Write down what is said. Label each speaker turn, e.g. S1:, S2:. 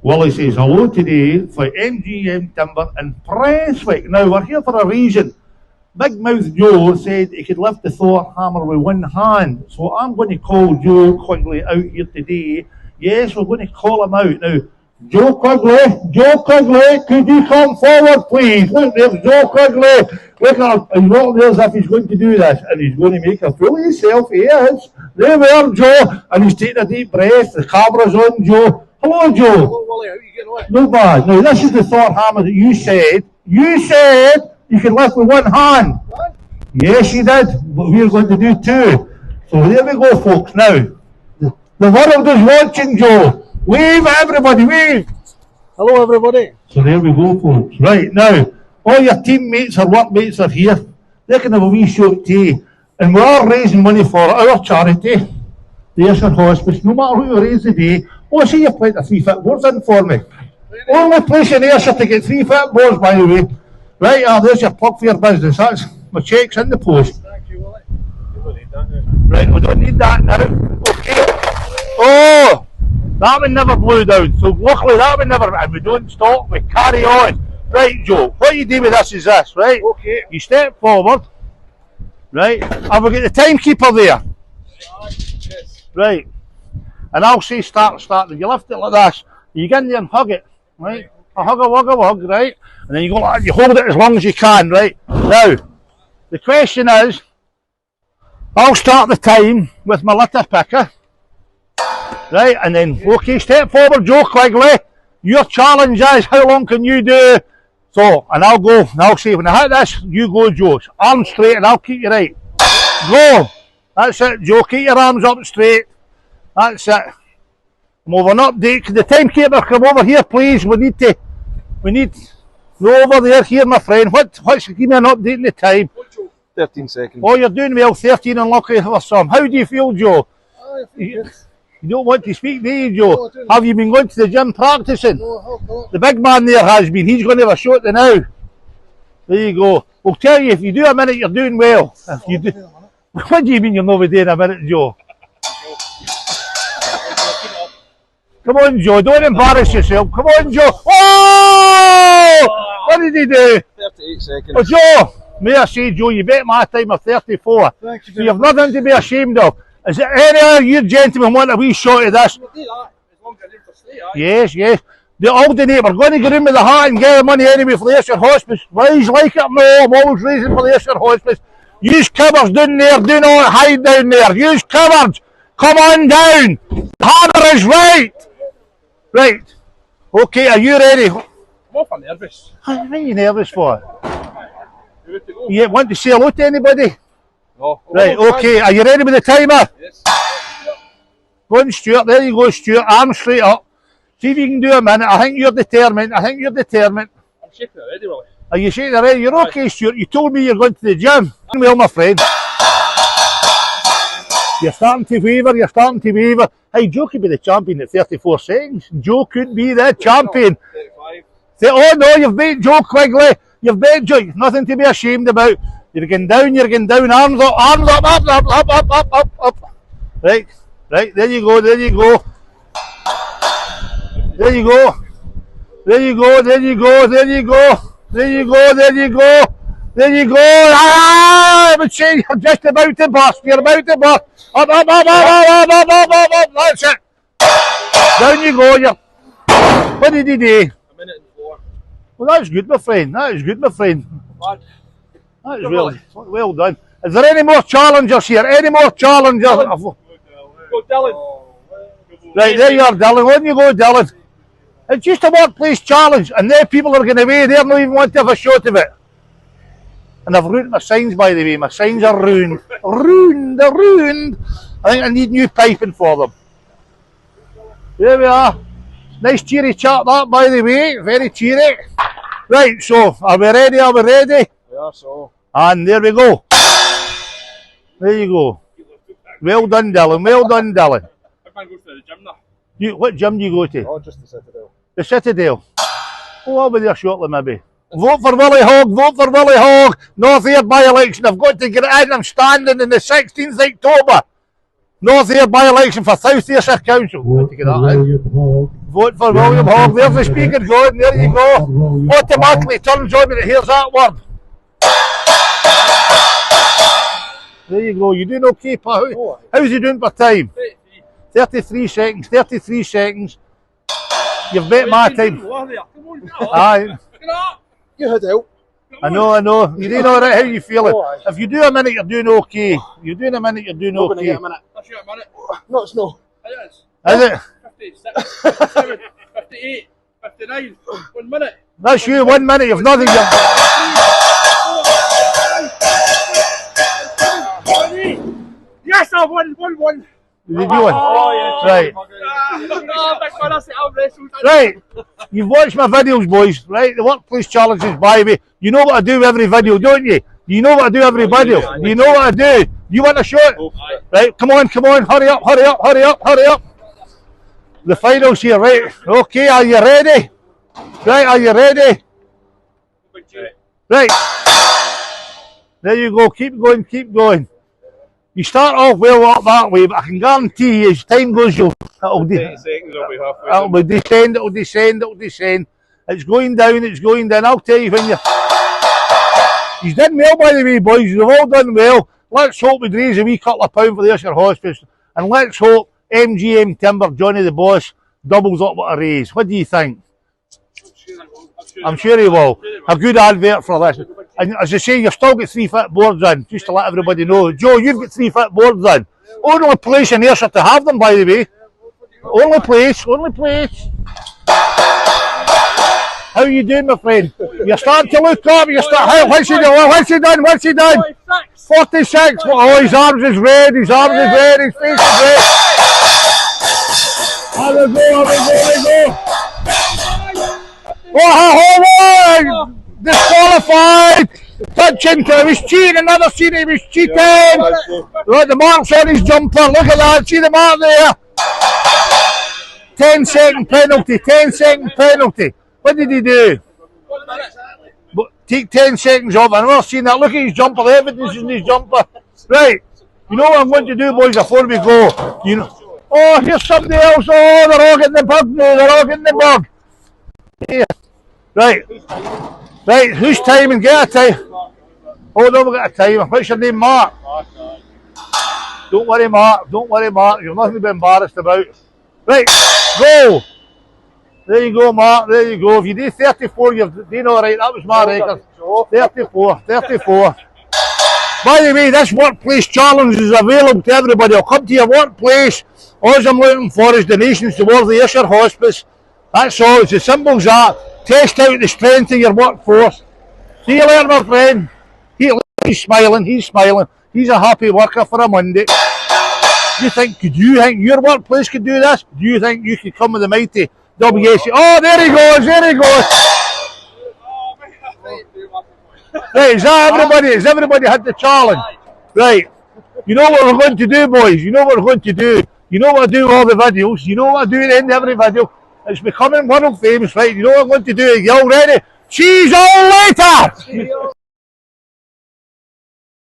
S1: Willie says hello today for MGM Timber in Prestwick. Now, we're here for a reason. Big Mouth Joe said he could lift the Thor hammer with one hand. So I'm going to call Joe quickly out here today. Yes, we're going to call him out. Now, Joe Quigley, could you come forward, please? Look, there's Joe Quigley. Look at him. He's walking there as if he's going to do this. And he's going to make a fool of himself. He is. There we are, Joe. And he's taking a deep breath. The camera's on, Joe. Hello, Joe.
S2: Hello, Willie. How are you getting on?
S1: No bad. Now, this is the Thor hammer that you said. You said you can lift with one hand.
S2: What?
S1: Yes, you did. But we're going to do two. So there we go, folks. Now, the world is watching, Joe. Wave at everybody, wave.
S2: Hello, everybody.
S1: So there we go, folks. Right, now, all your teammates or workmates are here. They can have a wee show at tea. And we are raising money for our charity, the Ayrshire Hospice. No matter who we raise today. Oh, I see you played the 3 footboards in for me. Only place in Ayrshire to get 3 footboards, by the way. Right, there's your plug for your business. That's my cheques in the post.
S2: Thank you, Willie. You don't need that now.
S1: Right, we don't need that now. Okay. Oh! That one never blew down, so luckily that one never, and we don't stop, we carry on. Right, Joe, what you do with this is this, right?
S2: Okay.
S1: You step forward, right, and we'll get the timekeeper there.
S2: Yes.
S1: Right, and I'll say start, and you lift it like this, you get in there and hug it, right? A hug, right? And then you go like that, you hold it as long as you can, right? Now, the question is, I'll start the time with my litter picker. Right, and then, okay, step forward, Joe Quigley. Your challenge is, how long can you do? So, and I'll go, and I'll say, when I hit this, you go, Joe. Arms straight, and I'll keep you right. Go. That's it, Joe. Keep your arms up straight. That's it. I'm over an update. Can the timekeeper come over here, please? We need, go over there, here, my friend. What's, give me an update in the time.
S2: 13 seconds.
S1: Oh, you're doing well, 13 and lucky for some. How do you feel, Joe?
S2: I feel good.
S1: You don't want to speak, do you, Joe? No, have you been going to the gym practicing?
S2: No, I have not.
S1: The big man there has been. He's going to have a shot to now. There you go. We'll tell you, if you do a minute, you're doing well. If you do, what do you mean you're not doing a minute, Joe? Come on, Joe. Don't embarrass yourself. Come on, Joe. Oh! What did he do?
S2: 38 seconds.
S1: Oh, Joe, may I say, Joe, you bet my time of 34.
S2: Thank you.
S1: So you've nothing to be ashamed of. Is there any of you gentlemen want a wee shot of this?
S2: We'll do that, as long as you're in for stay, aye?
S1: Yes, yes. The alternate, we're going to get in with the hat and get the money anyway for the Ayrshire Hospice. Rise like it, no, I'm always raising for the Ayrshire Hospice. Use cupboards down there, do not hide down there. Use cupboards. Come on down. The hammer is right. Right. Okay, are you ready?
S2: I'm awful nervous.
S1: What are you nervous for?
S2: You ready to go?
S1: You want to say hello to anybody?
S2: No.
S1: Right, okay, are you ready with the timer?
S2: Yes.
S1: Go on, Stuart, there you go, Stuart, arms straight up. See if you can do a minute. I think you're determined.
S2: I'm shaking already, Willie.
S1: Are you shaking already? You're okay, Stuart. You told me you're going to the gym. Well, my friend. You're starting to waver, Hey, Joe could be the champion at 34 seconds. Joe could be the champion.
S2: 35.
S1: Oh no, you've beat Joe Quigley. You've beat Joe. Nothing to be ashamed about. You're going down, arms up. Right, there you go. Ah, but see, you're just about to burst. Up. That's it. Down you go. What did he do?
S2: A minute and 4.
S1: Well, that's good, my friend. That is really well done. Is there any more challengers here? Go,
S2: Dylan.
S1: Right, there you are, Dylan. On you go, Dylan. It's just a workplace challenge, and there people are going away. They're not even want to have a shot of it. And I've ruined my signs, by the way. My signs are ruined. They're ruined. I think I need new piping for them. There we are. Nice cheery chat that, by the way. Very cheery. Right, so, are we ready?
S2: We are, so.
S1: And there we go. There you go. Well done, Dylan.
S2: I can't go to the gym now.
S1: What gym do you go to?
S2: Oh, just the Citadel.
S1: The Citadel. Oh, I'll be there shortly, maybe. Vote for Willie Hogg. North Ayr by-election. I've got to get it in. I'm standing in the 16th October. North Air by-election for South Ayrshire Council. Vote for William Hogg. There's the speaker going. There you go. Automatically turns on when it hears that word. There you go. You doing okay, pal? How's he doing for time? 33 seconds. 33 seconds. You've bet my time. Aye.
S2: You had out.
S1: I know. You doing alright? How you feeling? If you do a minute, you're doing okay. You're doing a minute, you're doing okay.
S2: Get a minute. No, it's no.
S1: It is. Is it?
S2: 56, 57, 58, 59. 1 minute.
S1: That's you. 1 minute. You've nothing.
S2: Yes, I won. 1-1.
S1: Did you win?
S2: Oh,
S1: yes. Right. Right. You've watched my videos, boys, right? The workplace challenges by me. You know what I do every video, don't you? You know what I do every video. You know what I do. You want a shot? Right, come on. Hurry up. The finals here, right? Okay, are you ready? Right, are you ready? Right. There you go. Keep going. You start off well up that way, but I can guarantee you as time goes on, it'll descend. It's going down. I'll tell you when you've done well, by the way, boys. You've all done well. Let's hope we raise a wee couple of pounds for the Ayrshire Hospice, and let's hope MGM Timber, Johnny the Boss, doubles up with a raise. What do you think? I'm sure he will. A good advert for this. And as I say, you've still got 3 foot boards in, just to let everybody know. Joe, you've got 3 foot boards in. Only place in Ayrshire to have them, by the way. Only place. How are you doing, my friend? You're starting to look up. What's he done? 46. Oh, his arms is red. His face is red. Have a go. Oh, disqualified! Touching to, he was cheating, another scene, he was cheating! Look, the mark's on his jumper, look at that, see the mark there? 10-second penalty. What did he do? Take 10 seconds off, I've never seen that. Look at his jumper, the evidence is in his jumper. Right, you know what I'm going to do, boys, before we go? You know. Oh, here's somebody else, oh, they're all getting the bug. Here. Right, who's timing? Get a time. Oh no, we've got a timer. What's your name, Mark? Don't worry, Mark. You've nothing to be embarrassed about. Right, go. There you go, Mark. There you go. If you do 34, you're doing all right. That was my record. 34. By the way, this workplace challenge is available to everybody. I'll come to your workplace. All I'm looking for is donations towards the Ayrshire Hospice. That's all. It's as simple as that. Test out the strength of your workforce. See you later, my friend. He's smiling. He's a happy worker for a Monday. Do you think your workplace could do this? Do you think you could come with the mighty WSH? Oh, there he goes. Right, is that everybody? Has everybody had the challenge? Right. You know what we're going to do, boys? You know what I do with all the videos? You know what I do at the end of every video? It's becoming world famous, right? You know what I'm going to do? You all ready? See you all later!